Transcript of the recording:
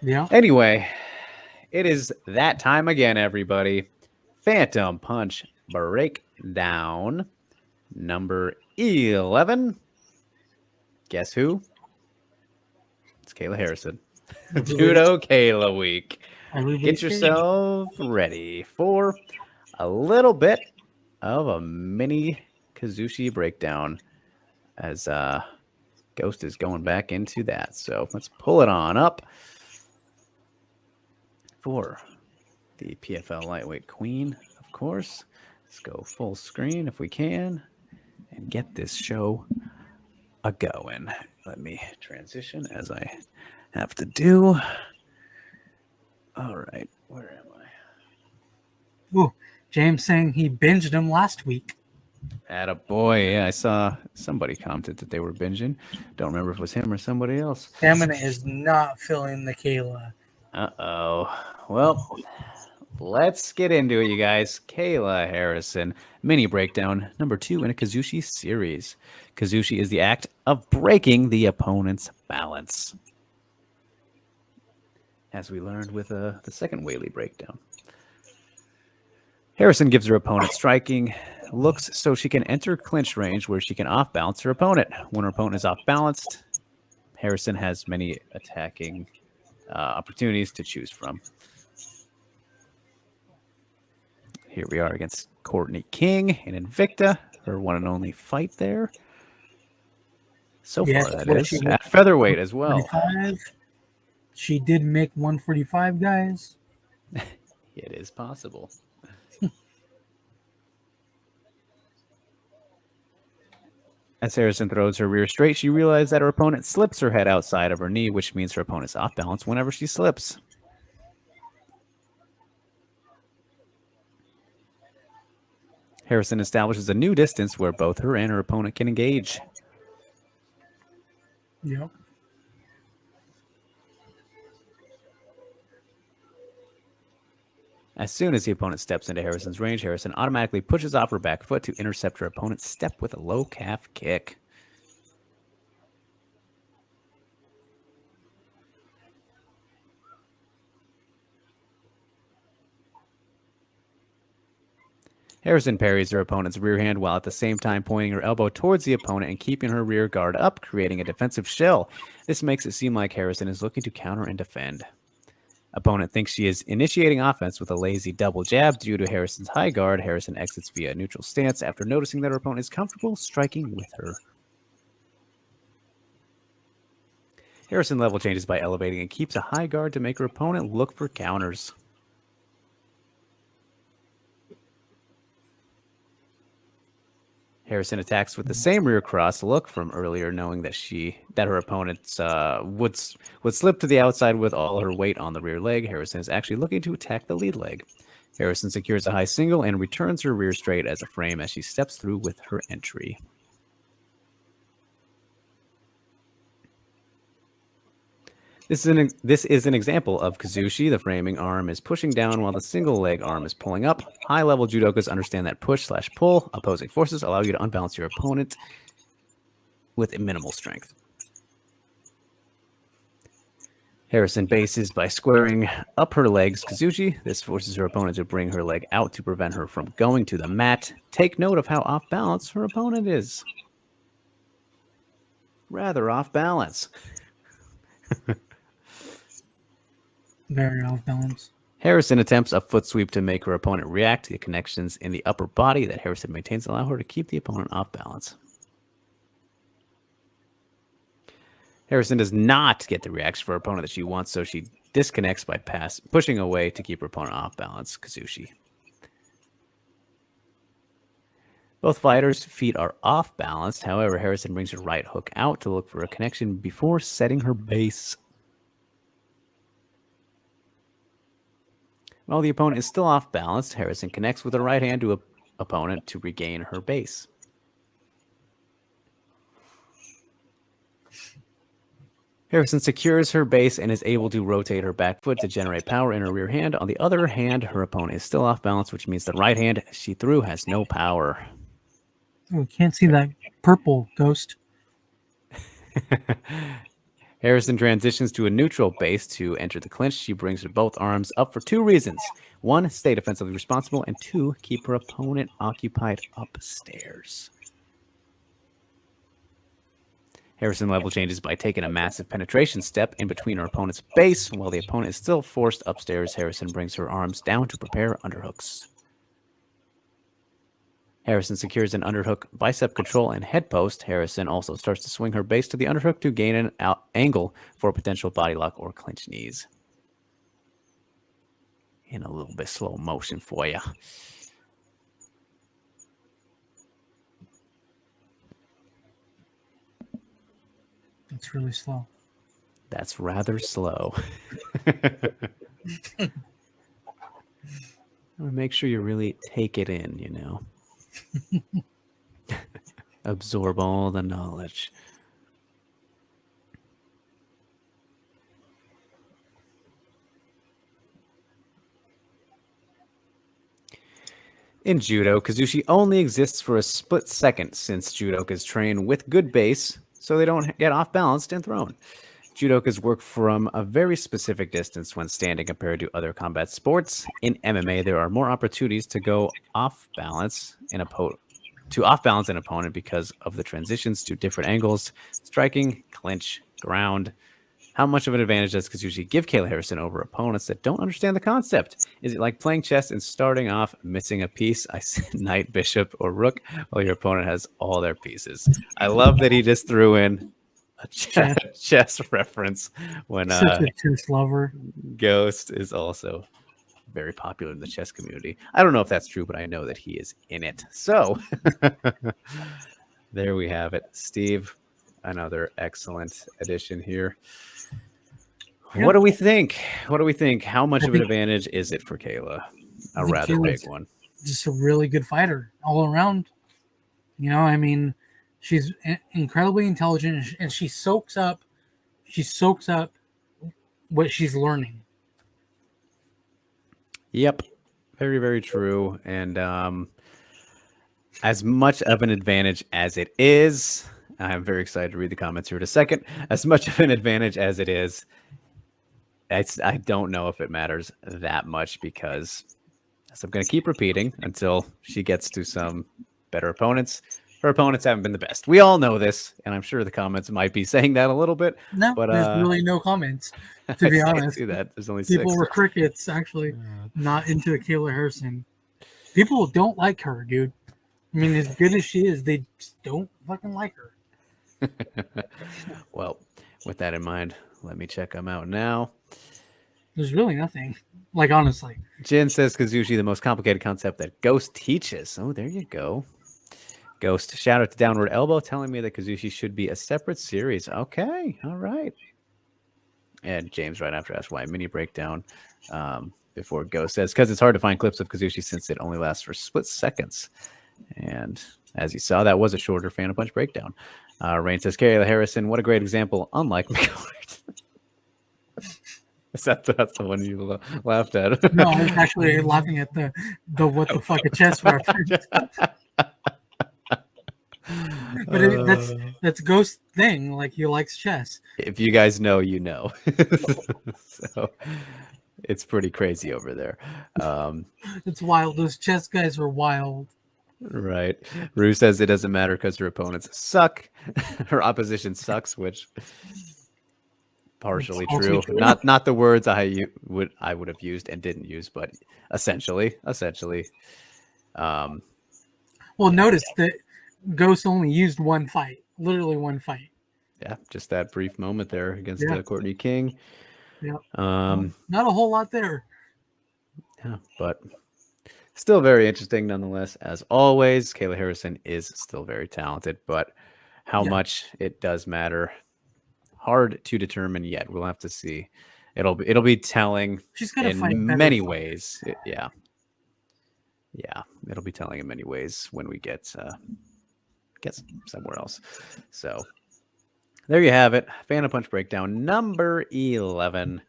Yeah. Anyway, it is that time again, everybody. Phantom Punch Breakdown number 11. Guess who? It's Kayla Harrison. Judo Kayla week. Get Everybody's favorite. yourself ready for a little bit of a mini Kazushi breakdown as Ghost is going back into that. So let's pull it on up for the PFL Lightweight Queen, of course. Let's go full screen if we can and get this show a going. Let me transition as I have to do. All right, where am I? Ooh, James saying he binged him last week. Attaboy. Yeah, I saw somebody commented that they were binging. Don't remember if it was him or somebody else. Stamina is not filling the Kayla. Uh-oh. Well, let's get into it, you guys. Kayla Harrison, mini breakdown number 2 in a Kazushi series. Kazushi is the act of breaking the opponent's balance, as we learned with the second Whaley breakdown. Harrison gives her opponent striking looks so she can enter clinch range where she can off-balance her opponent. When her opponent is off-balanced, Harrison has many attacking opportunities to choose from. Here we are against Courtney King in Invicta, her one and only fight there. So far, that is. At featherweight as well. She did make 145, guys. It is possible. As Harrison throws her rear straight, she realizes that her opponent slips her head outside of her knee, which means her opponent's off balance whenever she slips. Harrison establishes a new distance where both her and her opponent can engage. Yep. As soon as the opponent steps into Harrison's range, Harrison automatically pushes off her back foot to intercept her opponent's step with a low calf kick. Harrison parries her opponent's rear hand while at the same time pointing her elbow towards the opponent and keeping her rear guard up, creating a defensive shell. This makes it seem like Harrison is looking to counter and defend. Opponent thinks she is initiating offense with a lazy double jab. Due to Harrison's high guard, Harrison exits via a neutral stance after noticing that her opponent is comfortable striking with her. Harrison level changes by elevating and keeps a high guard to make her opponent look for counters. Harrison attacks with the same rear cross look from earlier, knowing that her opponent would slip to the outside with all her weight on the rear leg. Harrison is actually looking to attack the lead leg. Harrison secures a high single and returns her rear straight as a frame as she steps through with her entry. This is an example of Kazushi. The framing arm is pushing down while the single leg arm is pulling up. High-level judokas understand that push/pull opposing forces allow you to unbalance your opponent with minimal strength. Harrison bases by squaring up her legs Kazushi. This forces her opponent to bring her leg out to prevent her from going to the mat. Take note of how off-balance her opponent is. Rather off-balance. Very off balance. Harrison attempts a foot sweep to make her opponent react to the connections in the upper body that Harrison maintains allow her to keep the opponent off balance. Harrison does not get the reaction for her opponent that she wants, so she disconnects by pushing away to keep her opponent off balance, Kazushi. Both fighters' feet are off balanced. However, Harrison brings her right hook out to look for a connection before setting her base. While the opponent is still off balance, Harrison connects with her right hand to an opponent to regain her base. Harrison secures her base and is able to rotate her back foot to generate power in her rear hand. On the other hand, her opponent is still off balance, which means the right hand she threw has no power. Oh, can't see that purple, Ghost. Harrison transitions to a neutral base to enter the clinch. She brings her both arms up for two reasons. One, stay defensively responsible, and two, keep her opponent occupied upstairs. Harrison level changes by taking a massive penetration step in between her opponent's base. While the opponent is still forced upstairs, Harrison brings her arms down to prepare underhooks. Harrison secures an underhook, bicep control, and head post. Harrison also starts to swing her base to the underhook to gain an angle for a potential body lock or clinch knees. In a little bit slow motion for you. It's really slow. That's rather slow. Make sure you really take it in, you know. Absorb all the knowledge. In judo, Kazushi only exists for a split second since judokas train with good base, so they don't get off-balanced and thrown. Judokas work from a very specific distance when standing compared to other combat sports. In MMA, there are more opportunities to go off-balance an opponent because of the transitions to different angles, striking, clinch, ground. How much of an advantage does Kazushi give Kayla Harrison over opponents that don't understand the concept? Is it like playing chess and starting off missing a piece? I said knight, bishop, or rook, while your opponent has all their pieces. I love that he just threw in a chess reference when Such a chess lover. Ghost is also very popular in the chess community. I don't know if that's true, but I know that he is in it. So there we have it. Steve, another excellent addition here. Yep. What do we think? How much of an advantage is it for Kayla? A rather big one. Just a really good fighter all around. You know, I mean, she's incredibly intelligent, and she soaks up what she's learning. Yep. Very, very true. And as much of an advantage as it is, I'm very excited to read the comments here in a second. As much of an advantage as it is, I don't know if it matters that much because, as I'm going to keep repeating until she gets to some better opponents, her opponents haven't been the best. We all know this, and I'm sure the comments might be saying that a little bit. No, but there's really no comments, to be honest. That. There's only people 6. were crickets, actually, not into Kayla Harrison. People don't like her, dude. I mean, as good as she is, they just don't fucking like her. Well, with that in mind, let me check them out now. There's really nothing. Like, honestly. Jin says Kazushi, the most complicated concept that Ghost teaches. Oh, there you go. Ghost, shout out to Downward Elbow telling me that Kazushi should be a separate series. Okay, all right. And James right after asked why mini breakdown before Ghost says, because it's hard to find clips of Kazushi since it only lasts for split seconds. And as you saw, that was a shorter Fan of Punch breakdown. Rain says, Kayla Harrison, what a great example, unlike McCord. That's the one you laughed at. No, I was actually laughing at the what the fuck a chess reference. But that's Ghost thing. Like, he likes chess. If you guys know, you know. So it's pretty crazy over there. It's wild. Those chess guys are wild. Right. Rue says it doesn't matter because her opponents suck. Her opposition sucks, which partially true. Not the words I would have used and didn't use, but essentially. Well, notice that Ghost only used one fight, literally one fight. Yeah, just that brief moment there against Courtney King. Yeah. Not a whole lot there. Yeah, but still very interesting nonetheless. As always, Kayla Harrison is still very talented, but how much it does matter, hard to determine yet. We'll have to see. It'll be telling in many ways. Yeah, it'll be telling in many ways when we get somewhere else. So there you have it. Fan of Punch breakdown number 11.